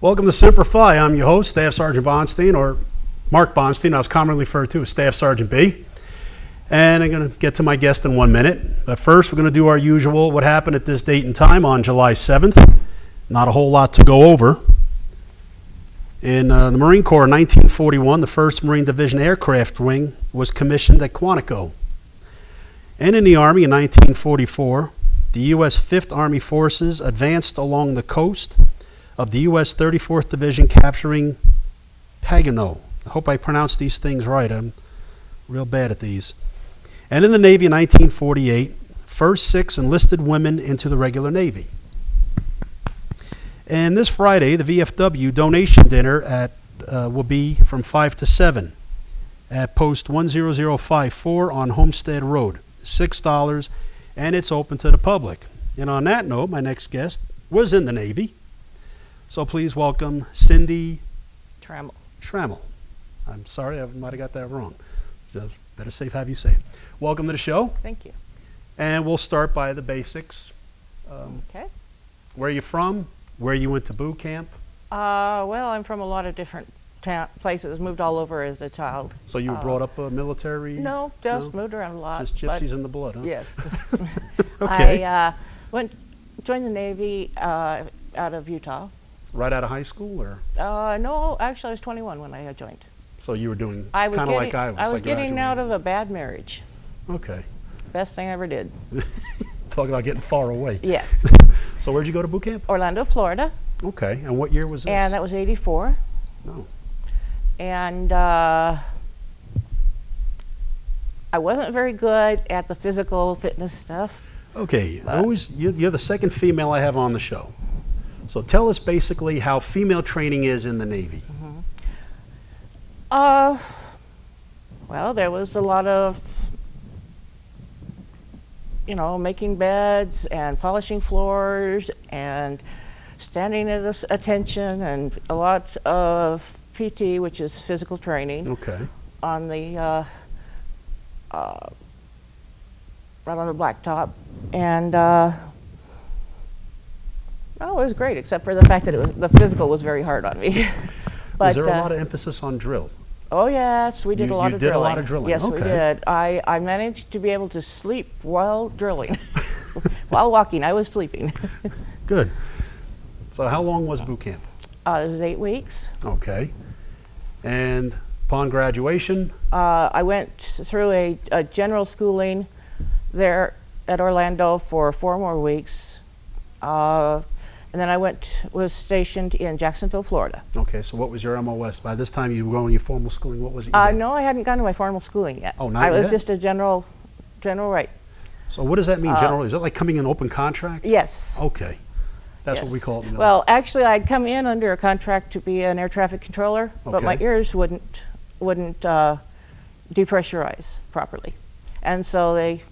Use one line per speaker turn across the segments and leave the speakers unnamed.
Welcome to Semper Fi. I'm your host, Staff Sergeant Bonstein, or Mark Bonstein. I was commonly referred to as Staff Sergeant B. And I'm going to get to my guest in 1 minute. But first, we're going to do our usual, what happened at this date and time on July 7th. Not a whole lot to go over. In the Marine Corps in 1941, the 1st Marine Division Aircraft Wing was commissioned at Quantico. And in the Army in 1944, the U.S. 5th Army Forces advanced along the coast of the U.S. 34th Division, capturing Pagano. I hope I pronounced these things right. I'm real bad at these. And in the Navy in 1948, first 6 enlisted women into the regular Navy. And this Friday, the VFW donation dinner will be from 5 to 7 at post 10054 on Homestead Road. $6, and it's open to the public. And on that note, my next guest was in the Navy. So please welcome Cindy Trammell. I'm sorry, I might have got that wrong. Just better safe have you say it. Welcome to the show.
Thank you.
And we'll start by the basics.
Okay.
Where are you from? Where you went to boot camp?
Well, I'm from a lot of different places. Moved all over as a child.
So you were brought up military?
No, just moved around a lot.
Just gypsies in the blood, huh?
Yes.
Okay.
I joined the Navy out of Utah.
Right out of high school, or?
No, actually, I was 21 when I joined.
So you were doing kind of like I was.
I was getting out of a bad marriage.
Okay.
Best thing I ever did.
Talk about getting far away.
Yes.
So where'd you go to boot camp?
Orlando, Florida.
Okay. And what year was this?
And that was 84.
Oh. And
I wasn't very good at the physical fitness stuff.
Okay. You're the second female I have on the show. So tell us basically how female training is in the Navy.
Well, there was a lot of, making beds and polishing floors and standing at attention, and a lot of PT, which is physical training.
Okay.
On the right on the blacktop, and it was great, except for the fact that the physical was very hard on me. But,
was there a lot of emphasis on drill?
Oh yes, we did a lot of drilling.
You did a lot of drilling.
Yes,
okay.
We did. I managed to be able to sleep while drilling. While walking, I was sleeping.
Good. So how long was boot camp?
It was 8 weeks.
Okay. And upon graduation?
I went through a general schooling there at Orlando for 4 more weeks. And then I was stationed in Jacksonville, Florida.
Okay, so what was your MOS? By this time you were going to your formal schooling. What was it?
No, I hadn't gone to my formal schooling yet.
Oh, not yet?
I was just a general rate.
So what does that mean, general? Is that like coming in open contract?
Yes.
Okay. That's what we call it in the
Well, actually, I'd come in under a contract to be an air traffic controller, but my ears wouldn't depressurize properly. And so they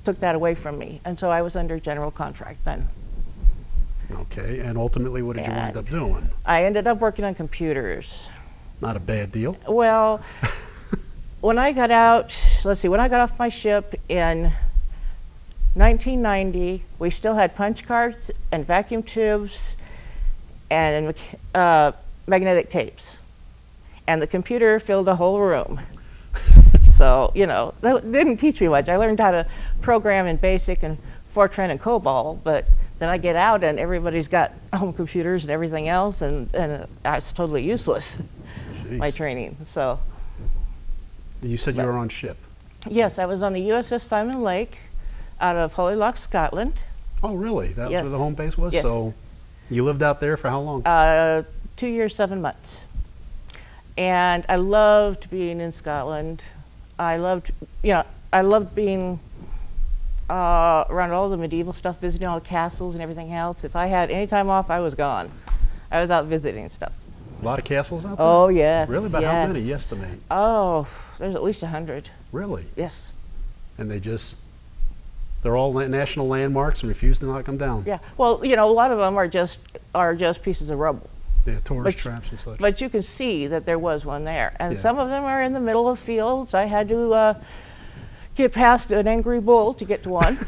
took that away from me. And so I was under general contract then.
Okay, and ultimately what did you wind up doing?
I ended up working on computers.
Not a bad deal.
Well, when I got out, when I got off my ship in 1990, we still had punch cards and vacuum tubes and magnetic tapes. And the computer filled the whole room. So, that didn't teach me much. I learned how to program in BASIC and Fortran and COBOL, but then I get out and everybody's got home computers and everything else, and it's totally useless.
Jeez.
My training. So.
You said you were on ship.
Yes, I was on the USS Simon Lake out of Holyloch, Scotland.
Oh, really? That was where the home base was?
Yes.
So you lived out there for how long?
2 years, 7 months. And I loved being in Scotland. I loved being around all the medieval stuff, visiting all the castles and everything else. If I had any time off, I was gone. I was out visiting stuff.
A lot of castles out there?
Oh, yes.
Really? About how many, you estimate?
Oh, there's at least 100.
Really?
Yes.
And they're all national landmarks and refuse to knock them down?
Yeah. Well, a lot of them are just pieces of rubble.
Yeah, tourist traps and such.
But you can see that there was one there. And some of them are in the middle of fields. I had to get past an angry bull to get to one.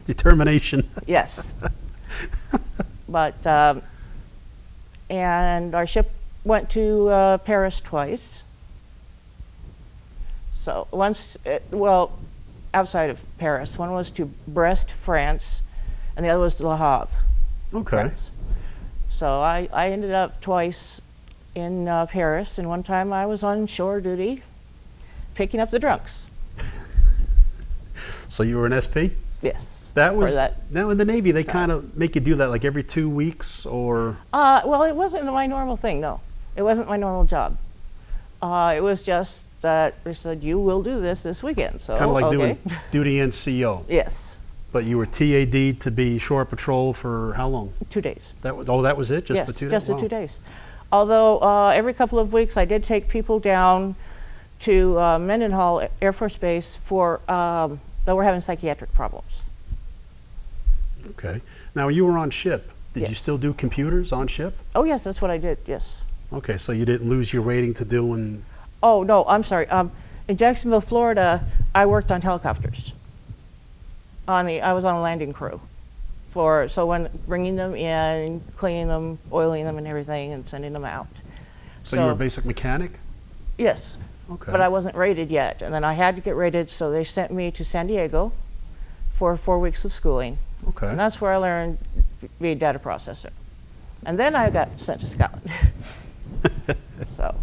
Determination.
Yes. But and our ship went to Paris twice. So once, well, outside of Paris. One was to Brest, France, and the other was to Le Havre,
Okay.
France. So I ended up twice in Paris, and one time I was on shore duty picking up the drunks.
So you were an SP?
Yes.
That was,
for that.
now in the Navy, they kind of make you do that like every 2 weeks or?
Well, it wasn't my normal thing, no. It wasn't my normal job. It was just that they said, you will do this weekend. So,
Kind of like
okay.
doing duty NCO.
Yes,
But you were TAD to be shore patrol for how long?
2 days.
That was, oh, that was it? Just
Yes,
the 2 days?
just the
Wow.
2 days. Although every couple of weeks I did take people down to Mendenhall Air Force Base for, that were having psychiatric problems.
Okay. Now you were on ship. Did you
Yes.
still do computers on ship?
Oh yes, that's what I did, yes.
Okay, so you didn't lose your rating to doing,
Oh, no, I'm sorry. In Jacksonville, Florida, I worked on helicopters. I was on a landing crew. So when bringing them in, cleaning them, oiling them and everything, and sending them out.
so you were a basic mechanic?
Yes,
Okay.
but I wasn't rated yet. And then I had to get rated, so they sent me to San Diego for 4 weeks of schooling.
Okay.
And that's where I learned to be a data processor. And then I got sent to Scotland. So.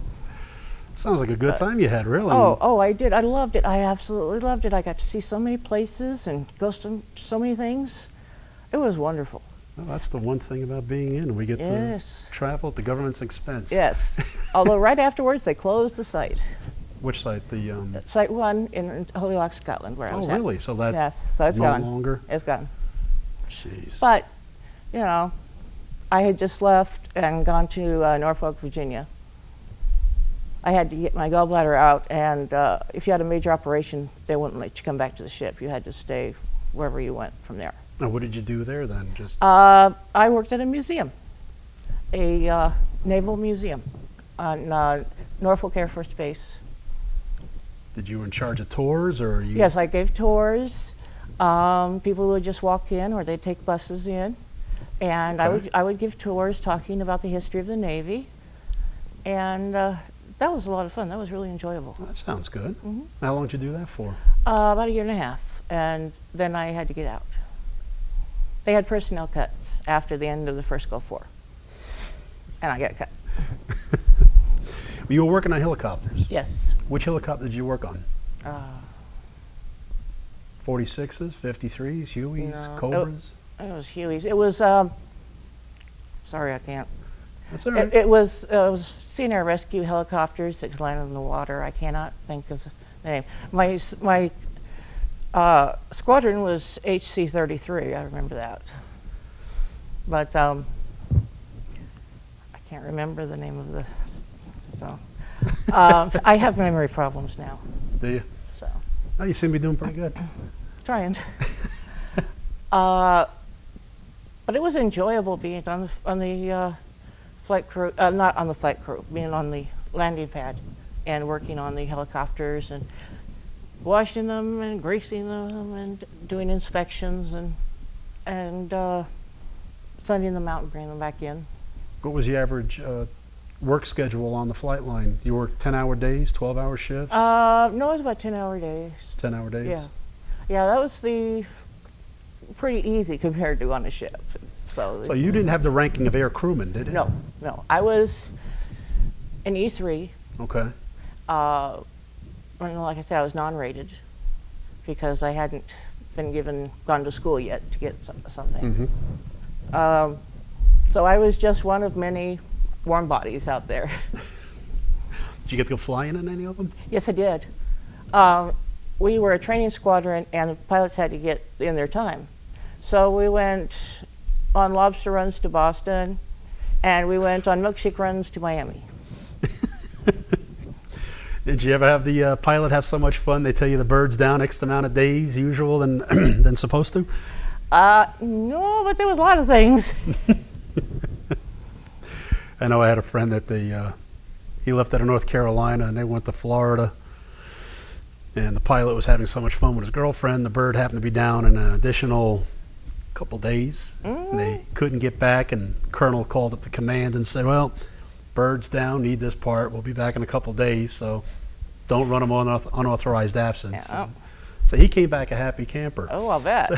Sounds like a good time you had, really.
Oh, I did. I loved it. I absolutely loved it. I got to see so many places and go to so many things. It was wonderful.
Well, that's the one thing about being in. We get
Yes.
to travel at the government's expense.
Yes. Although right afterwards they closed the site.
Which site? The
Site 1 in Holyloch, Scotland, where I was
oh,
at.
really? So that
Yes, so it's
no
gone.
longer?
It's gone.
Jeez.
But, you know, I had just left and gone to Norfolk, Virginia. I had to get my gallbladder out, and if you had a major operation, they wouldn't let you come back to the ship. You had to stay wherever you went from there.
Now, what did you do there then? Just
I worked at a museum, a naval museum on Norfolk Air Force Base.
did you were in charge of tours, or you?
Yes, I gave tours. People would just walk in, or they'd take buses in, and
Okay.
I would give tours talking about the history of the Navy, and that was a lot of fun. That was really enjoyable.
That sounds good.
Mm-hmm.
How long did you do that for?
About 1.5 years, and then I had to get out. They had personnel cuts after the end of the first Gulf War, and I got cut.
You were working on helicopters.
Yes.
Which helicopter did you work on?
Uh,
46s, 53s, Hueys,
No.
Cobras?
it was Huey's. It was, sorry, I can't.
That's all right.
It was Sea and Air Rescue helicopters that landed in the water. I cannot think of the name. My squadron was HC-33. I remember that. But I can't remember the name of the. So I have memory problems now.
Do you?
So
Oh, you seem to be doing pretty good.
trying. But it was enjoyable being on the flight crew, not on the flight crew, being on the landing pad and working on the helicopters and washing them and greasing them and doing inspections and sending them out and bringing them back in.
What was the average work schedule on the flight line? You work 10-hour days, 12-hour shifts?
No, it was about 10-hour days.
10-hour days?
Yeah. Yeah, that was pretty easy compared to on a ship.
So you didn't have the ranking of air crewman, did you?
No, no. I was an E3.
Okay.
Like I said, I was non-rated because I hadn't gone to school yet to get something.
Mm-hmm.
So I was just one of many warm bodies out there.
Did you get to go flying in any of them?
Yes, I did. We were a training squadron, and the pilots had to get in their time. So we went on lobster runs to Boston, and we went on milkshake runs to Miami.
Did you ever have the pilot have so much fun they tell you the bird's down X amount of days usual than supposed to?
No, but there was a lot of things.
I know I had a friend that he left out of North Carolina and they went to Florida, and the pilot was having so much fun with his girlfriend. The bird happened to be down an additional couple days. And they couldn't get back, and Colonel called up the command and said, well, bird's down, need this part. We'll be back in a couple days, so don't run them on unauthorized absence.
Yeah.
So he came back a happy camper.
Oh, I'll bet.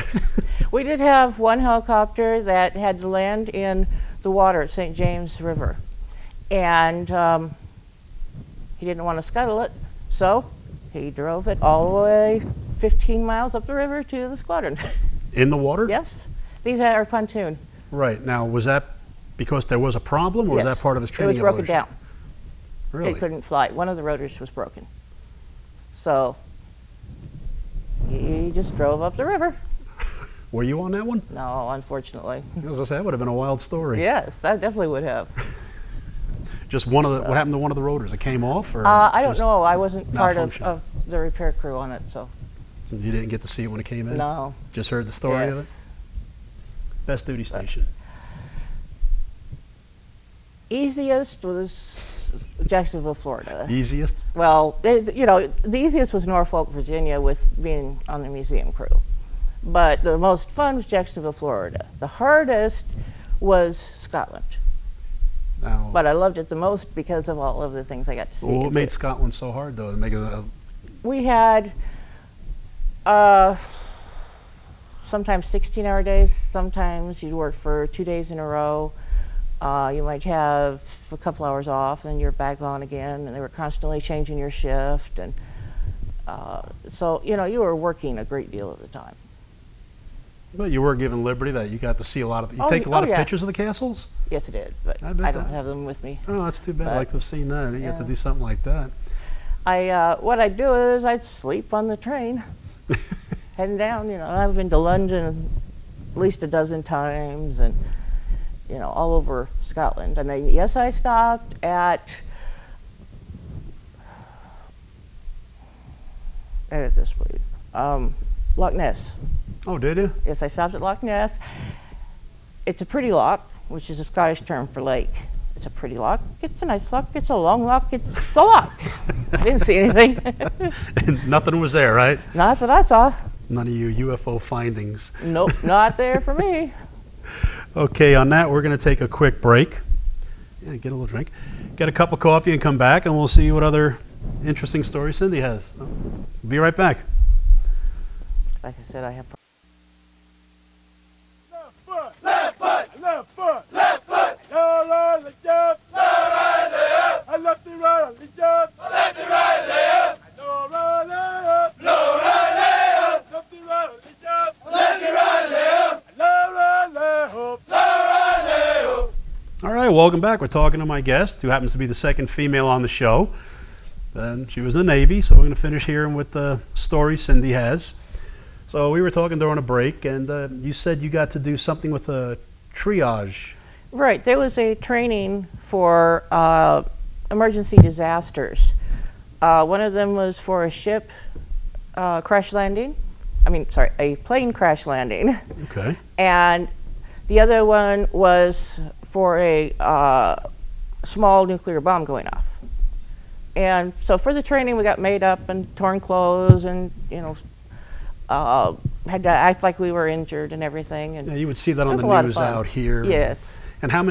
We did have one helicopter that had to land in the water at St. James River. And he didn't want to scuttle it, so he drove it all the way 15 miles up the river to the squadron.
In the water?
Yes. These are pontoon.
Right. Now, was that because there was a problem, or was
Yes.
that part of his training
It was broken
evolution?
down.
Really?
It couldn't fly. One of the rotors was broken. So he just drove up the river.
Were you on that one?
No, unfortunately.
As I said, that would have been a wild story.
Yes, that definitely would have.
Just one of the, what happened to one of the rotors? It came off, or
I don't
just
know. I wasn't part
malfunction?
of the repair crew on it, so
You didn't get to see it when it came in?
no.
Just heard the story of
Yes.
it? Best duty station?
Easiest was Jacksonville, Florida.
Easiest?
Well, you know, the easiest was Norfolk, Virginia, with being on the museum crew. But the most fun was Jacksonville, Florida. The hardest was Scotland.
Now,
But I loved it the most because of all of the things I got to see.
what
and
made
do.
Scotland so hard, though, to make it
We had sometimes 16-hour days. Sometimes you'd work for 2 days in a row. You might have a couple hours off, and you're back on again. And they were constantly changing your shift, and so you know you were working a great deal of the time.
But you were given liberty that you got to see a lot of. You
Oh,
take a lot of
yeah.
pictures of the castles?
Yes, it did, but
I bet
I don't
that-
have them with me.
Oh, that's too bad. I'd
But-
like to have seen that. You got to
yeah.
do something like that.
What I'd do is I'd sleep on the train, heading down. You know, I've been to London at least a dozen times, and you know, all over Scotland. And then, yes, I stopped at. This way, Loch Ness.
Oh, did you?
Yes, I stopped at Loch Ness. It's a pretty loch, which is a Scottish term for lake. It's a pretty loch. It's a nice loch. It's a long loch. It's a loch. I didn't see anything.
Nothing was there, right?
Not that I saw.
None of you UFO findings.
Nope, not there for me.
Okay, on that, we're going to take a quick break. Yeah, get a little drink. Get a cup of coffee and come back, and we'll see what other interesting stories Cindy has. Be right back.
Like I said, I have.
Left foot, left foot, left foot, left foot. Low right, lift up. Low right, lay up. I left it right, lift up. I left it right, lay up. Low right, lay up. Low right, lay up. Left it right, lift up. I left it right, lay up. Low right, lay up. Low right, lay up.
All right, welcome back. We're talking to my guest, who happens to be the second female on the show. And she was in the Navy, so we're going to finish here with the story Cindy has. So we were talking during a break, and you said you got to do something with a triage.
Right, there was a training for emergency disasters. One of them was for a ship crash landing. A plane crash landing.
Okay.
And the other one was for a small nuclear bomb going off. And so for the training, we got made up and torn clothes, and you know, had to act like we were injured and everything. And
Yeah, you would see that on
it was
the
a lot of
news
fun.
out here.
Yes.
And how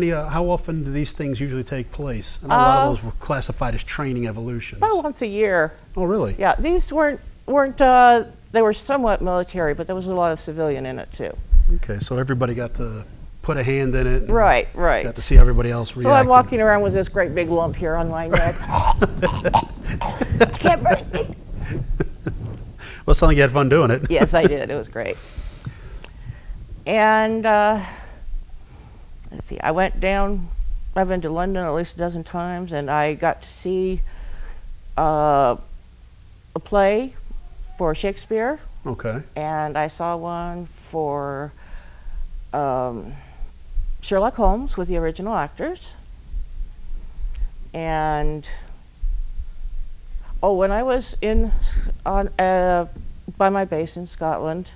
often do these things usually take place? I know a lot of those were classified as training evolutions.
About once a year.
Oh, really?
Yeah, these weren't they were somewhat military, but there was a lot of civilian in it too.
Okay, so everybody got to put a hand in it. And
Right.
Got to see everybody else react.
So I'm walking around with this great big lump here on my neck. I can't breathe.
Well, it sounded like you had fun doing it.
Yes, I did. It was great. And let's see, I went down. I've been to London at least a dozen times, and I got to see a play for Shakespeare,
Okay.
and I saw one for Sherlock Holmes with the original actors. And when I was by my base in Scotland,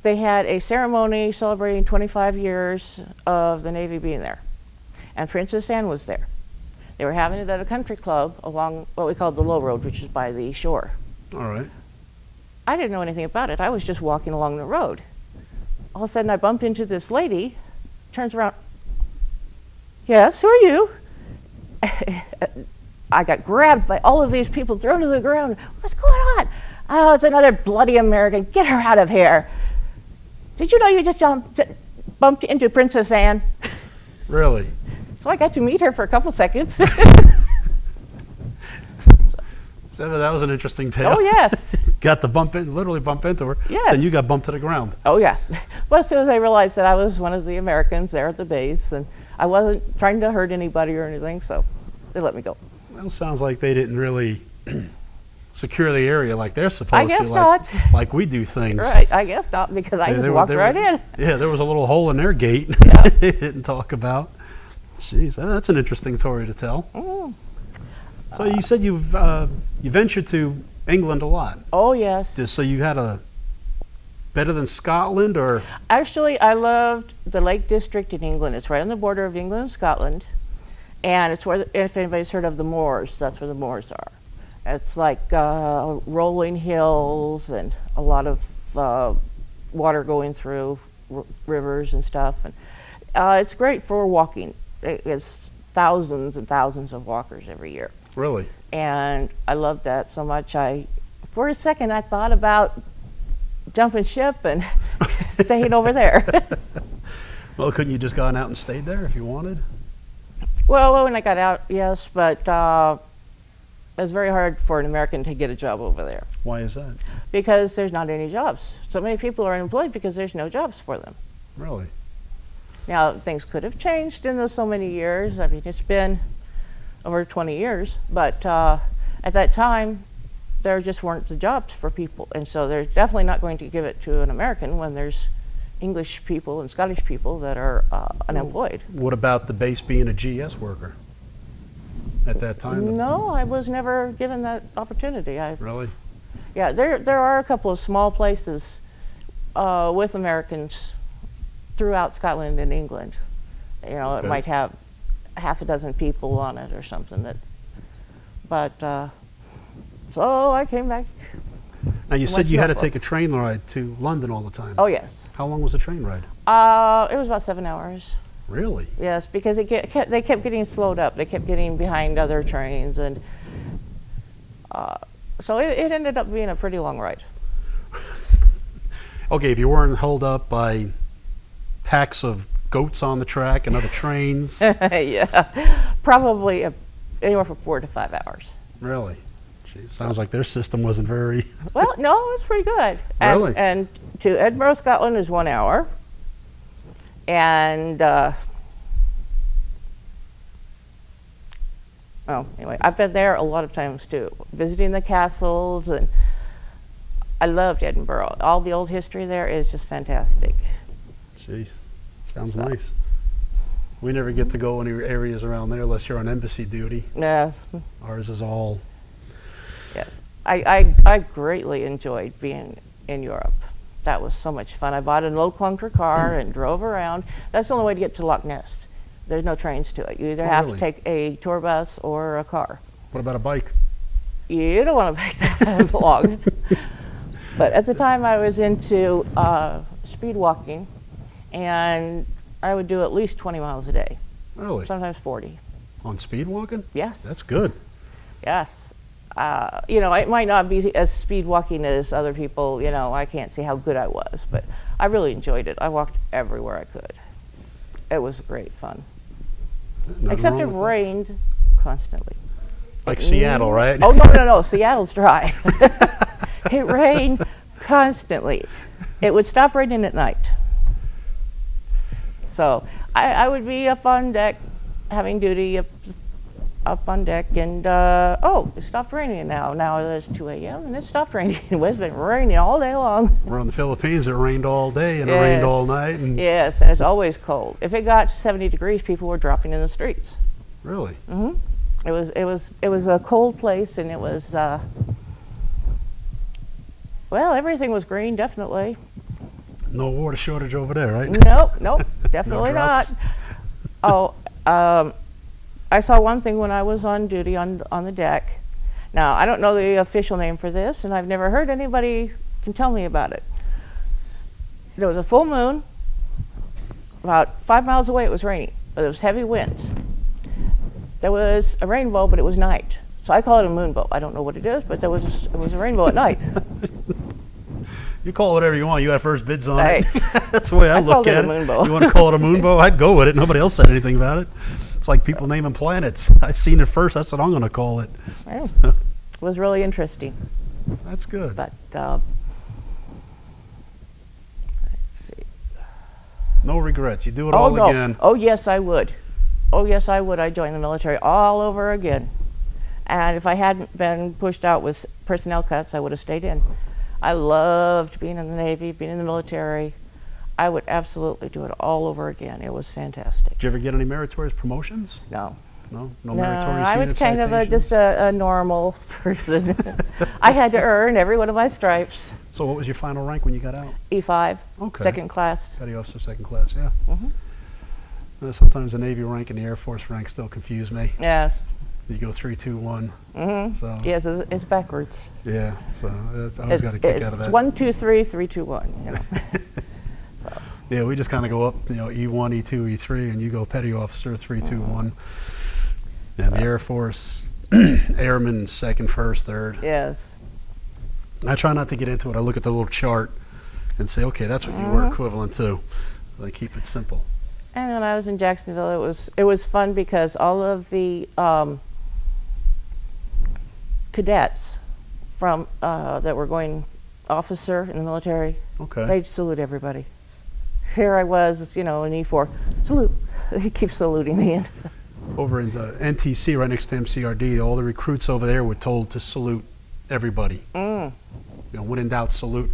they had a ceremony celebrating 25 years of the Navy being there, and Princess Anne was there. They were having it at a country club along what we called the Low Road, which is by the shore.
All right.
I didn't know anything about it. I was just walking along the road. all of a sudden I bump into this lady, turns around, yes, who are you? I got grabbed by all of these people, thrown to the ground. What's going on? Oh, it's another bloody American. Get her out of here. Did you know you just bumped into Princess Anne?
Really?
So I got to meet her for a couple seconds.
So that was an interesting tale.
Oh, yes.
Got to literally bump into her.
Yes.
And you got bumped to the ground.
Oh, yeah. Well, as soon as I realized that I was one of the Americans there at the base, and I wasn't trying to hurt anybody or anything, so they let me go.
Well, sounds like they didn't really secure the area like they're supposed to.
I guess not.
Like we do things.
Right, I guess not, because I just walked right in.
Yeah, there was a little hole in their gate
Yeah.
they didn't talk about. Jeez, that's an interesting story to tell.
Mm.
So you said you ventured to England a lot.
Oh, yes.
So you had better than Scotland, or?
Actually, I loved the Lake District in England. It's right on the border of England and Scotland. And it's where, if anybody's heard of the moors, that's where the moors are. It's like rolling hills and a lot of water going through rivers and stuff. And it's great for walking. It's thousands and thousands of walkers every year.
Really?
And I loved that so much. For a second, I thought about jumping ship and staying over there.
Well, couldn't you just gone out and stayed there if you wanted?
Well, when I got out, yes, but it was very hard for an American to get a job over there.
Why is that?
Because there's not any jobs. So many people are unemployed because there's no jobs for them.
Really?
Now, things could have changed in those so many years. I mean, it's been over 20 years, but at that time, there just weren't the jobs for people. And so they're definitely not going to give it to an American when there's English people and Scottish people that are unemployed.
What about the base being a GS worker at that time?
No, I was never given that opportunity.
Really?
Yeah, there are a couple of small places with Americans throughout Scotland and England. You know,
Okay.
it might have half a dozen people on it or something. So I came back.
Now you said
Went
you
to
had to
Norfolk.
take a train ride to London all the time.
Oh, yes.
How long was the train ride?
It was about 7 hours.
Really?
Yes, because they kept getting slowed up. They kept getting behind other trains, and so it ended up being a pretty long ride.
Okay, if you weren't held up by packs of goats on the track and other trains.
Yeah, probably anywhere from 4 to 5 hours.
Really? Gee, sounds like their system wasn't very...
Well, no, it was pretty good.
Really?
And to Edinburgh, Scotland is 1 hour. And, anyway, I've been there a lot of times too, visiting the castles, and I loved Edinburgh. All the old history there is just fantastic.
Jeez, sounds nice. We never get to go any areas around there unless you're on embassy duty.
Yes.
Ours is all...
Yes. I greatly enjoyed being in Europe. That was so much fun. I bought a low clunker car and drove around. That's the only way to get to Loch Ness. There's no trains to it. You either have to take a tour bus or a car.
What about a bike?
You don't want to make that long. But at the time I was into speed walking, and I would do at least 20 miles a day.
Really?
Sometimes 40.
On speed walking?
Yes.
That's good.
Yes. You know, it might not be as speed walking as other people, you know, I can't say how good I was, but I really enjoyed it. I walked everywhere I could. It was great fun.
Nothing
Except it
wrong with that.
rained constantly.
Like Seattle, right?
Oh, no, Seattle's dry. It rained constantly. It would stop raining at night. So I would be up on deck, having duty up on deck, and it stopped raining now. Now it's 2 a.m. and it stopped raining. It's been raining all day long.
We're in the Philippines. It rained all day and it rained all night. And
Yes, and it's always cold. If it got 70 degrees, people were dropping in the streets.
Really?
Mm-hmm. It was a cold place, and it was well, everything was green, definitely.
No water shortage over there, right?
Nope, definitely not.
droughts?
Oh, I saw one thing when I was on duty on the deck. Now, I don't know the official name for this, and I've never heard anybody can tell me about it. there was a full moon. About 5 miles away it was raining, but there was heavy winds. There was a rainbow, but it was night. So I call it a moonbow. I don't know what it is, but it was a rainbow at night.
You call it whatever you want. You got first bids on
Hey.
it. That's the way I look
called it
at
a
it.
moonbow.
You want to call it a moonbow? I'd go with it. Nobody else said anything about it. It's like people naming planets. I seen it first. That's what I'm going to call it.
Well, it was really interesting.
That's good.
But let's see.
No regrets. You do it all
no.
again.
Oh yes, I would. Oh yes, I would. I'd join the military all over again. And if I hadn't been pushed out with personnel cuts, I would have stayed in. I loved being in the Navy, being in the military. I would absolutely do it all over again. It was fantastic.
Did you ever get any meritorious promotions?
No.
No
No,
meritorious
I was
unit
kind of
citations?
just a normal person. I had to earn every one of my stripes.
So what was your final rank when you got out?
E5,
Okay.
second class.
Petty officer, second class, yeah.
Mhm.
Sometimes the Navy rank and the Air Force rank still confuse me.
Yes.
You go 3, 2, 1.
Mm-hmm.
So
Yes, it's backwards.
yeah, so I always got a kick out of that.
It's 1, 2, 3, 3, 2, 1. You know. So,
Yeah, we just kind of go up, E1, E2, E3, and you go petty officer 3, 2, 1. And the Air Force, airman, second, first, third.
yes.
I try not to get into it. I look at the little chart and say, okay, that's what you were equivalent to. I keep it simple.
And when I was in Jacksonville, it was fun because all of the cadets from that were going officer in the military,
Okay.
they'd salute everybody. Here I was, in E4, salute. He keeps saluting me.
Over in the NTC, right next to MCRD, all the recruits over there were told to salute everybody. When in doubt, salute.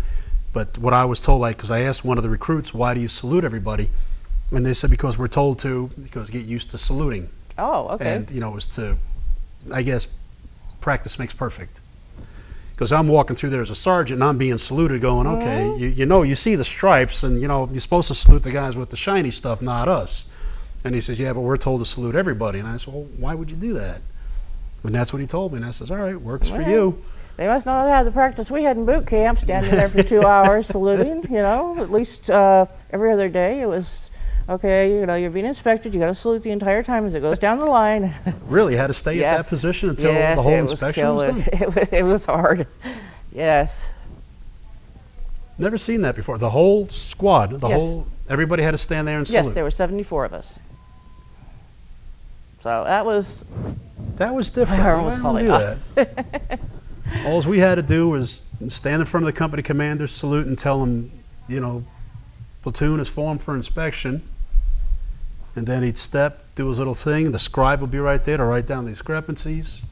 But what I was told, because I asked one of the recruits, why do you salute everybody? And they said, because we're told to, because get used to saluting.
Oh, okay.
And, it was to, I guess, practice makes perfect. Because I'm walking through there as a sergeant and I'm being saluted going, okay, you see the stripes and, you're supposed to salute the guys with the shiny stuff, not us. And he says, yeah, but we're told to salute everybody. And I said, well, why would you do that? And that's what he told me. And I says, all right, works for you.
They must not have had the practice we had in boot camp, standing there for 2 hours saluting, at least every other day. It was, okay, you're being inspected. You got to salute the entire time as it goes down the line.
Really? You had to stay at that position until the whole inspection was done?
It was hard. Yes.
Never seen that before. The whole squad, everybody had to stand there and salute.
Yes, there were 74 of us. So that was
different.
I almost falling off.
All we had to do was stand in front of the company commander, salute, and tell him, platoon is formed for inspection. And then he'd step, do his little thing. The scribe would be right there to write down the discrepancies.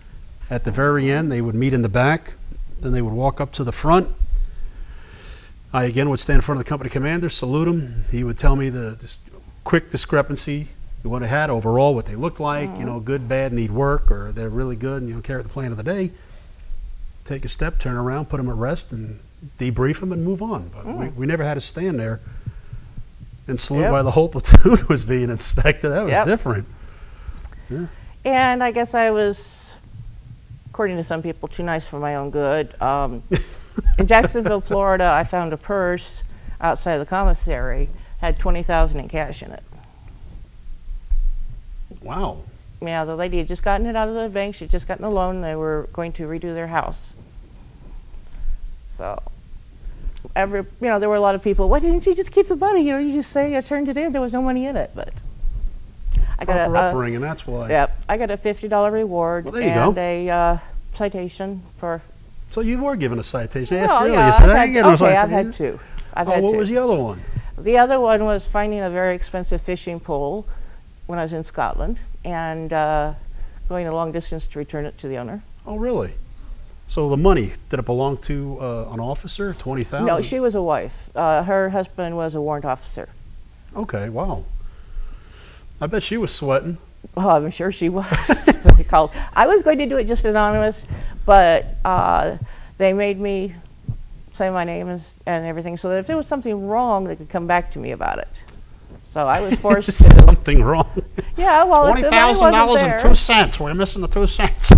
At the very end, they would meet in the back. Then they would walk up to the front. I again would stand in front of the company commander, salute him. He would tell me the quick discrepancy, what it had overall, what they looked like, good, bad, need work, or they're really good, and carry the plan of the day. Take a step, turn around, put them at rest, and debrief them and move on. But we never had to stand there and salute while the whole platoon was being inspected. That was different. Yeah.
And I guess I was, according to some people, too nice for my own good. In Jacksonville, Florida, I found a purse outside the commissary, had $20,000 in cash in it.
Wow.
Yeah, the lady had just gotten it out of the bank. She'd just gotten a loan. They were going to redo their house. So, there were a lot of people, why didn't you just keep the money? You just say I turned it in. There was no money in it. But I got
proper upbringing, that's why.
Yep, I got a $50 reward and a citation for.
So you were given a citation.
Well,
really.
yeah, I've had two.
What was the other one?
The other one was finding a very expensive fishing pole when I was in Scotland and going a long distance to return it to the owner.
Oh, really? So the money, did it belong to an officer, $20,000?
No, she was a wife. Her husband was a warrant officer.
Okay, wow. I bet she was sweating.
Oh, I'm sure she was. I was going to do it just anonymous, but they made me say my name and everything so that if there was something wrong, they could come back to me about it. So I was forced to.
Something wrong.
Yeah, well,
$20,000.02. We're missing the 2 cents.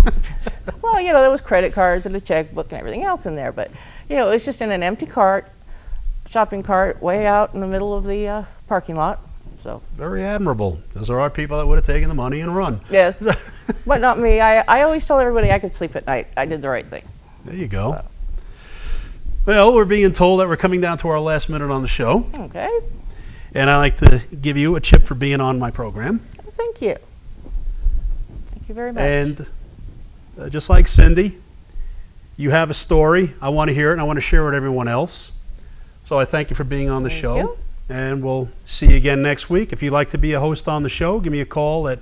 Well, there was credit cards and a checkbook and everything else in there, but it's just in an empty cart shopping cart way out in the middle of the parking lot. So
Very admirable, because there are people that would have taken the money and run.
yes, but not me. I always told everybody I could sleep at night. I did the right thing.
There you go. Well, we're being told that we're coming down to our last minute on the show,
Okay.
and I like to give you a chip for being on my program.
Well, thank you. Thank you very much.
And just like Cindy, you have a story. I want to hear it, and I want to share it with everyone else. So I thank you for being on the
Thank
show.
you.
And we'll see you again next week. If you'd like to be a host on the show, give me a call at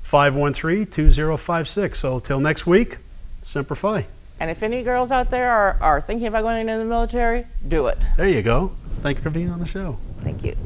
513-2056. So till next week, Semper Fi.
And if any girls out there are thinking about going into the military, do it.
There you go. Thank you for being on the show.
Thank you.